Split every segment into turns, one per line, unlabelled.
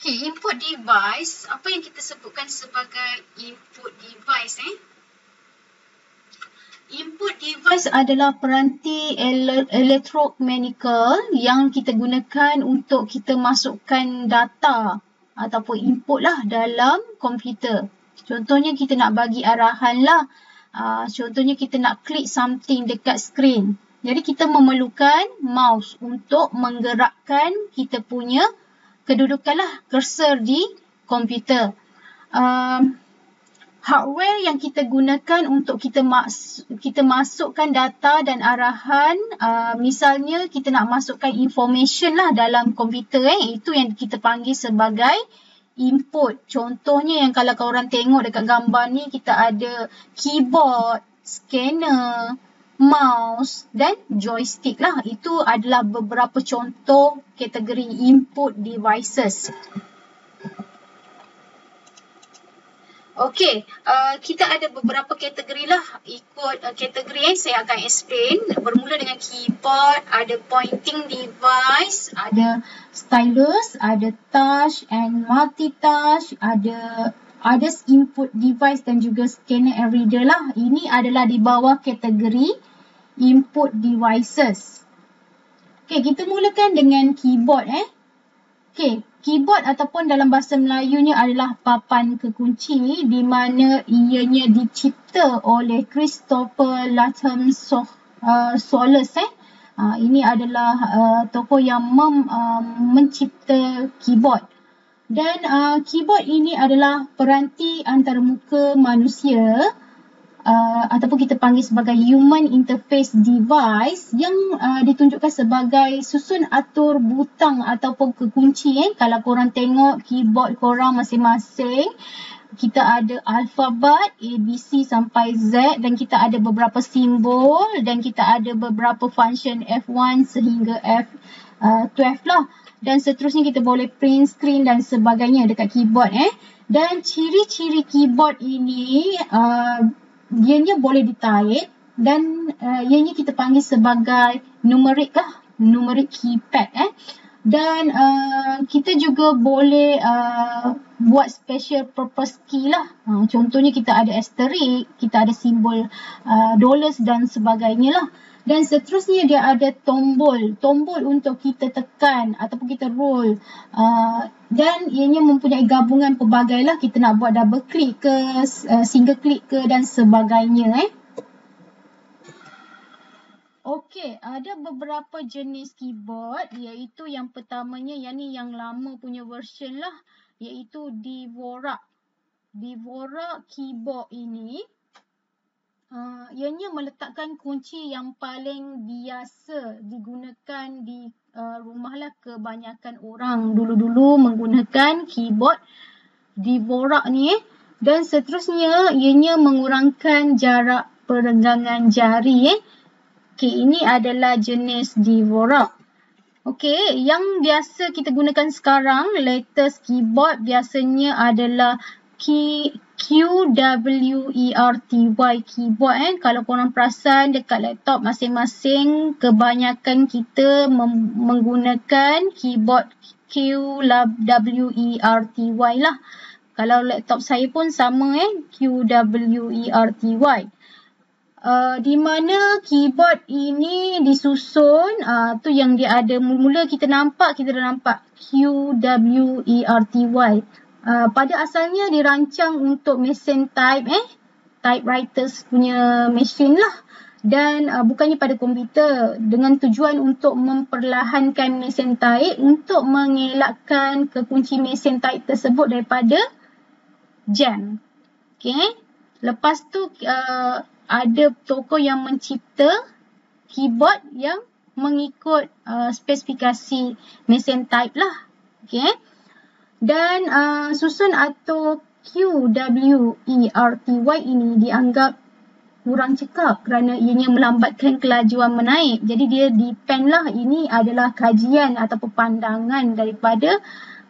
Okay, input device, apa yang kita sebutkan sebagai input device Input device adalah peranti elektromekanikal yang kita gunakan untuk kita masukkan data ataupun input lah dalam komputer. Contohnya kita nak bagi arahan lah. Contohnya kita nak klik something dekat screen. Jadi kita memerlukan mouse untuk menggerakkan kita punya kedudukan lah cursor di komputer. Hardware yang kita gunakan untuk kita masukkan data dan arahan, misalnya kita nak masukkan information lah dalam komputer, itu yang kita panggil sebagai input. Contohnya yang kalau korang tengok dekat gambar ni, kita ada keyboard, scanner, mouse dan joystick lah. Itu adalah beberapa contoh kategori input devices. Okey, kita ada beberapa kategori lah. Ikut kategori yang saya akan explain. Bermula dengan keyboard, ada pointing device, ada stylus, ada touch and multitouch, ada input device dan juga scanner and reader lah. Ini adalah di bawah kategori input devices. Okey, kita mulakan dengan keyboard Okey, keyboard ataupun dalam bahasa Melayunya adalah papan kekunci di mana ianya dicipta oleh Christopher Latham Solus. Ini adalah tokoh yang mencipta keyboard. Dan keyboard ini adalah peranti antarmuka manusia ataupun kita panggil sebagai human interface device yang ditunjukkan sebagai susun atur butang ataupun kekunci. Kalau korang tengok keyboard korang masing-masing, kita ada alfabet A, B, C sampai Z dan kita ada beberapa simbol dan kita ada beberapa function F1 sehingga F12 lah. Dan seterusnya kita boleh print screen dan sebagainya dekat keyboard. Dan ciri-ciri keyboard ini ianya boleh ditaip dan ianya kita panggil sebagai numerik lah, numerik keypad. Dan kita juga boleh buat special purpose key lah. Contohnya kita ada asterisk, kita ada simbol dollars dan sebagainya lah. Dan seterusnya dia ada tombol untuk kita tekan ataupun kita roll. Dan ianya mempunyai gabungan pelbagai lah. Kita nak buat double click ke, single click ke dan sebagainya. Okey, ada beberapa jenis keyboard, iaitu yang pertamanya, yang ni yang lama punya version lah, iaitu Dvorak. Dvorak keyboard ini ianya meletakkan kunci yang paling biasa digunakan di rumah lah. Kebanyakan orang dulu-dulu menggunakan keyboard Dvorak ni. Dan seterusnya ianya mengurangkan jarak perenggangan jari. Okey, ini adalah jenis Dvorak. Okey, yang biasa kita gunakan sekarang, latest keyboard biasanya adalah QWERTY keyboard. Kalau korang perasan dekat laptop masing-masing, kebanyakan kita menggunakan keyboard QWERTY lah. Kalau laptop saya pun sama QWERTY. Di mana keyboard ini disusun, tu yang dia ada mula-mula kita dah nampak QWERTY. Pada asalnya dirancang untuk mesin type, typewriters punya mesin lah. Dan bukannya pada komputer, dengan tujuan untuk memperlahankan mesin type untuk mengelakkan kekunci mesin type tersebut daripada jam. Okay. Lepas tu ada tokoh yang mencipta keyboard yang mengikut spesifikasi mesin type lah. Okay. Dan susun atau QWERTY ini dianggap kurang cekap kerana ianya melambatkan kelajuan menaik. Jadi dia depend lah, ini adalah kajian atau pandangan daripada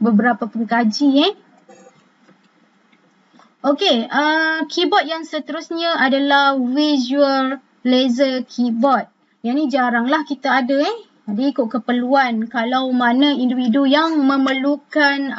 beberapa pengkaji. Okey, keyboard yang seterusnya adalah visual laser keyboard. Yang ni jaranglah kita ada Jadi ikut keperluan. Kalau mana individu yang memerlukan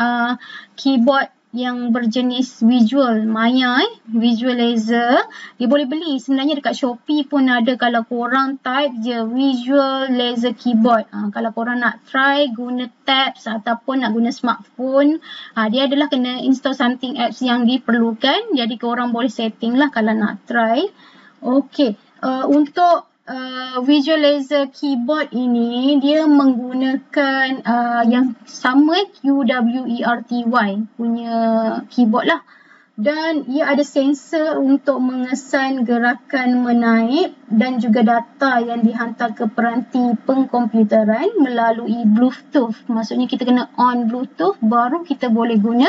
keyboard yang berjenis visual Maya, visual laser, dia boleh beli. Sebenarnya dekat Shopee pun ada kalau korang type je visual laser keyboard. Kalau korang nak try guna tabs ataupun nak guna smartphone, dia adalah kena install something apps yang diperlukan. Jadi korang boleh setting lah kalau nak try. Okey, untuk visual laser keyboard ini dia menggunakan yang sama QWERTY punya keyboard lah, dan ia ada sensor untuk mengesan gerakan menaip dan juga data yang dihantar ke peranti pengkomputeran melalui Bluetooth. Maksudnya kita kena on Bluetooth baru kita boleh guna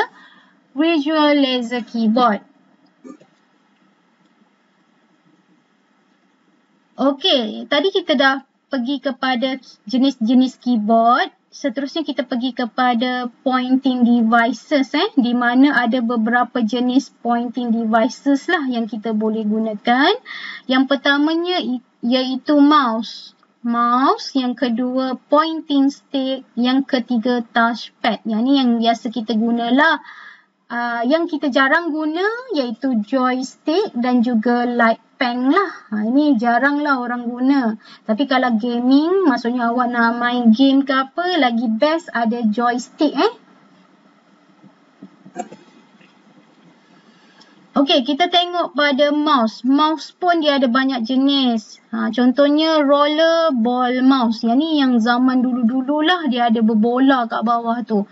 visual laser keyboard. Okey, tadi kita dah pergi kepada jenis-jenis keyboard. Seterusnya kita pergi kepada pointing devices di mana ada beberapa jenis pointing devices lah yang kita boleh gunakan. Yang pertamanya iaitu mouse. Yang kedua pointing stick, yang ketiga touchpad. Yang ni yang biasa kita gunalah. Yang kita jarang guna iaitu joystick dan juga light pen lah. Ini jarang lah orang guna. Tapi kalau gaming, maksudnya awak nak main game ke apa, lagi best ada joystick Okey, kita tengok pada mouse. Mouse pun dia ada banyak jenis. Contohnya rollerball mouse. Yang ni yang zaman dulu-dulu lah, dia ada berbola kat bawah tu.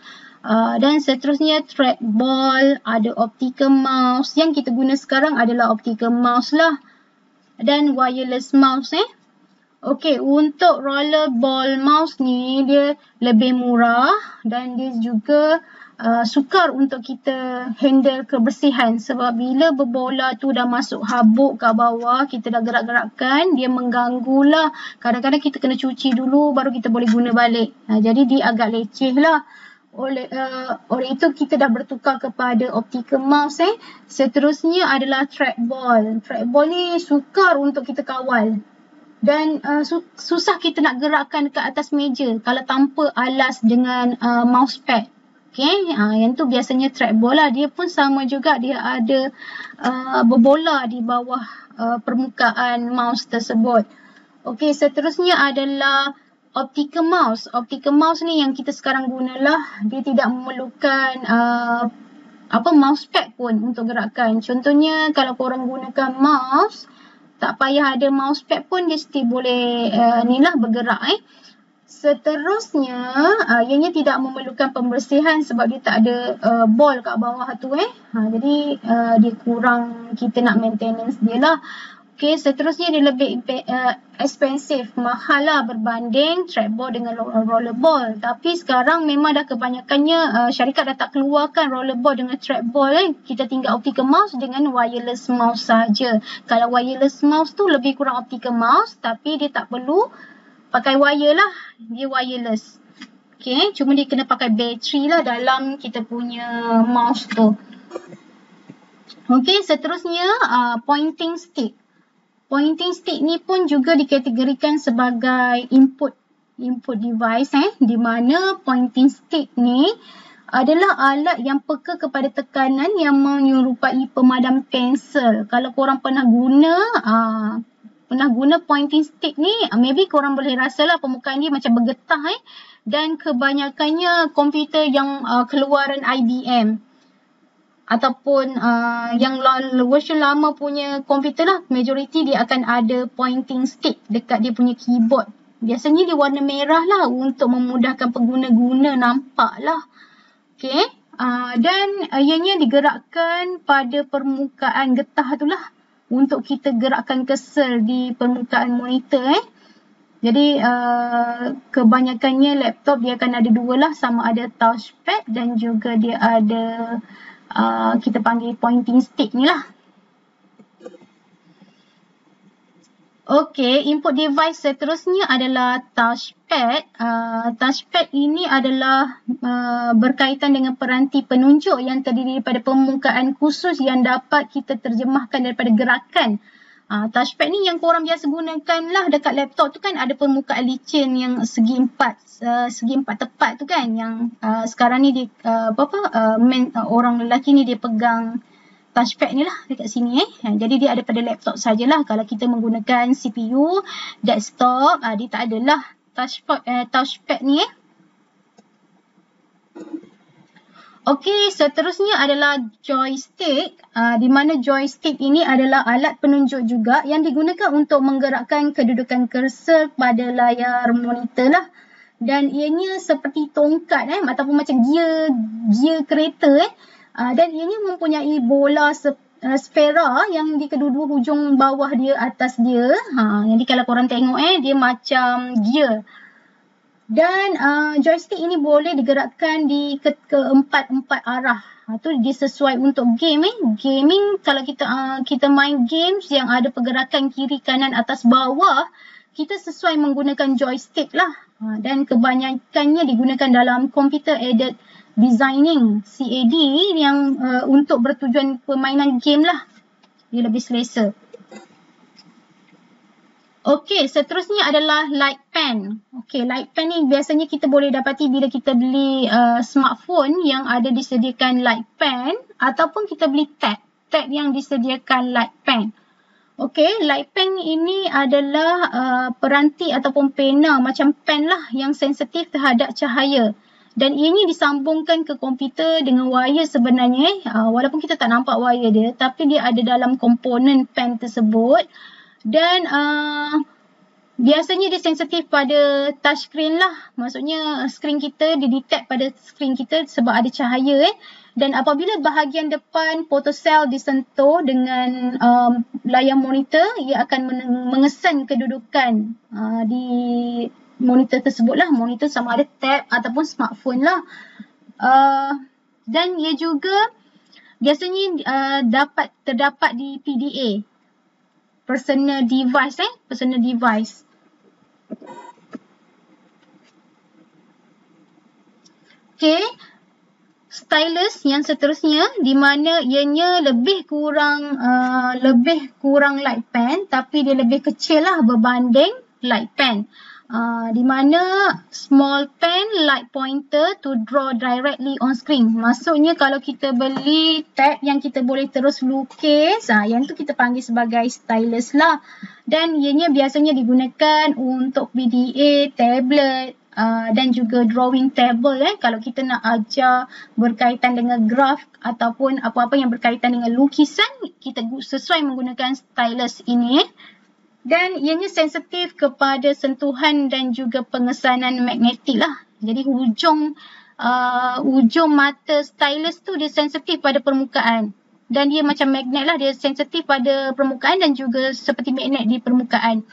Dan seterusnya trackball, ada optical mouse. Yang kita guna sekarang adalah optical mouse lah. Dan wireless mouse Okey, untuk rollerball mouse ni dia lebih murah dan dia juga sukar untuk kita handle kebersihan, sebab bila berbola tu dah masuk habuk kat bawah, kita dah gerak-gerakkan, dia mengganggulah. Kadang-kadang kita kena cuci dulu baru kita boleh guna balik. Jadi dia agak leceh lah. Oleh itu kita dah bertukar kepada optical mouse Seterusnya adalah trackball. Trackball ni sukar untuk kita kawal dan susah kita nak gerakkan dekat atas meja kalau tanpa alas dengan mousepad. Okey, yang tu biasanya trackball lah. Dia pun sama juga, dia ada berbola di bawah permukaan mouse tersebut. Okey, seterusnya adalah optical mouse. Optical mouse ni yang kita sekarang gunalah. Dia tidak memerlukan mousepad pun untuk gerakkan. Contohnya kalau korang gunakan mouse, tak payah ada mousepad pun dia still boleh bergerak Seterusnya ianya tidak memerlukan pembersihan sebab dia tak ada ball kat bawah tu jadi dia kurang kita nak maintenance dia lah. Okey, seterusnya dia lebih expensive, mahal lah berbanding trackball dengan rollerball. Tapi sekarang memang dah kebanyakannya syarikat dah tak keluarkan rollerball dengan trackball Kita tinggal optical mouse dengan wireless mouse saja. Kalau wireless mouse tu lebih kurang optical mouse tapi dia tak perlu pakai wire lah, dia wireless. Okey, cuma dia kena pakai bateri lah dalam kita punya mouse tu. Okey, seterusnya pointing stick. Pointing stick ni pun juga dikategorikan sebagai input device di mana pointing stick ni adalah alat yang peka kepada tekanan yang menyerupai pemadam pensel. Kalau korang pernah guna pointing stick ni, maybe korang boleh rasalah permukaan dia macam bergetah dan kebanyakannya komputer yang keluaran IBM ataupun yang version lama punya komputer lah, majority dia akan ada pointing stick dekat dia punya keyboard. Biasanya dia warna merah lah untuk memudahkan pengguna-guna nampak lah. Okay. Dan ianya digerakkan pada permukaan getah tu lah untuk kita gerakkan cursor di permukaan monitor Jadi kebanyakannya laptop dia akan ada dua lah, sama ada touchpad dan juga dia ada kita panggil pointing stick ni lah. Okey, input device seterusnya adalah touchpad. Touchpad ini adalah berkaitan dengan peranti penunjuk yang terdiri daripada permukaan khusus yang dapat kita terjemahkan daripada gerakan Touchpad ni yang korang biasa gunakan lah dekat laptop tu kan, ada permukaan licin yang segi empat tepat tu kan, yang sekarang ni dia orang lelaki ni dia pegang touchpad ni lah dekat sini jadi dia ada pada laptop sajalah. Kalau kita menggunakan CPU, desktop, dia tak adalah touchpad ni Okey, seterusnya adalah joystick. Di mana joystick ini adalah alat penunjuk juga yang digunakan untuk menggerakkan kedudukan cursor pada layar monitor lah. Dan ianya seperti tongkat ataupun macam gear kereta dan ianya mempunyai bola sfera yang di kedua-dua hujung bawah dia, atas dia. Jadi kalau korang tengok dia macam gear. Dan joystick ini boleh digerakkan di keempat-empat arah. Tu dia sesuai untuk game Gaming, kalau kita main games yang ada pergerakan kiri, kanan, atas, bawah, kita sesuai menggunakan joystick lah. Dan kebanyakannya digunakan dalam computer aided designing, CAD, yang untuk bertujuan permainan game lah. Dia lebih selesa. Okey, seterusnya adalah light pen. Okey, light pen ni biasanya kita boleh dapati bila kita beli smartphone yang ada disediakan light pen, ataupun kita beli tab yang disediakan light pen. Okey, light pen ini adalah peranti ataupun pena macam pen lah yang sensitif terhadap cahaya. Dan ianya disambungkan ke komputer dengan wire sebenarnya. Walaupun kita tak nampak wire dia, tapi dia ada dalam komponen pen tersebut. Dan biasanya dia sensitif pada touchscreen lah. Maksudnya skrin kita, dia detect pada skrin kita sebab ada cahaya Dan apabila bahagian depan photocell disentuh dengan layar monitor, ia akan mengesan kedudukan di monitor tersebut lah. Monitor sama ada tab ataupun smartphone lah. Dan ia juga biasanya terdapat di PDA. Personal device personal device. Okay, stylus yang seterusnya di mana ianya lebih kurang light pen, tapi dia lebih kecil lah berbanding light pen. Di mana small pen light pointer to draw directly on screen. Maksudnya kalau kita beli tab yang kita boleh terus lukis, yang tu kita panggil sebagai stylus lah. Dan ianya biasanya digunakan untuk PDA, tablet dan juga drawing table. Kalau kita nak ajar berkaitan dengan graf ataupun apa-apa yang berkaitan dengan lukisan, kita sesuai menggunakan stylus ini. Dan ianya sensitif kepada sentuhan dan juga pengesanan magnetik lah. Jadi ujung mata stylus tu dia sensitif pada permukaan. Dan dia macam magnet lah, dia sensitif pada permukaan dan juga seperti magnet di permukaan.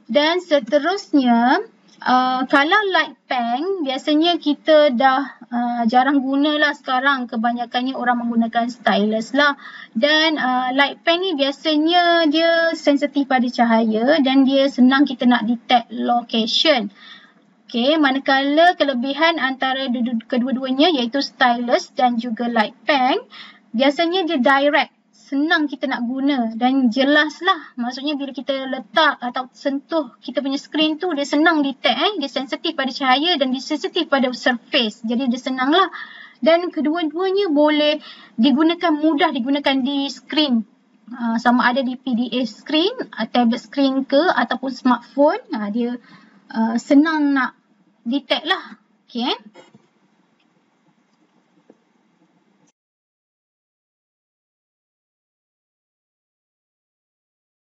Dan seterusnya, kalau light pen, biasanya kita dah jarang guna lah sekarang. Kebanyakannya orang menggunakan stylus lah. Dan light pen ni biasanya dia sensitif pada cahaya dan dia senang kita nak detect location. Okay, manakala kelebihan antara kedua-duanya iaitu stylus dan juga light pen, biasanya dia direct. Senang kita nak guna dan jelas lah. Maksudnya bila kita letak atau sentuh kita punya skrin tu, dia senang detect. Dia sensitif pada cahaya dan dia sensitif pada surface. Jadi dia senang lah. Dan kedua-duanya boleh mudah digunakan di skrin. Sama ada di PDA skrin, tablet skrin ke ataupun smartphone. Dia senang nak detect lah. Okay.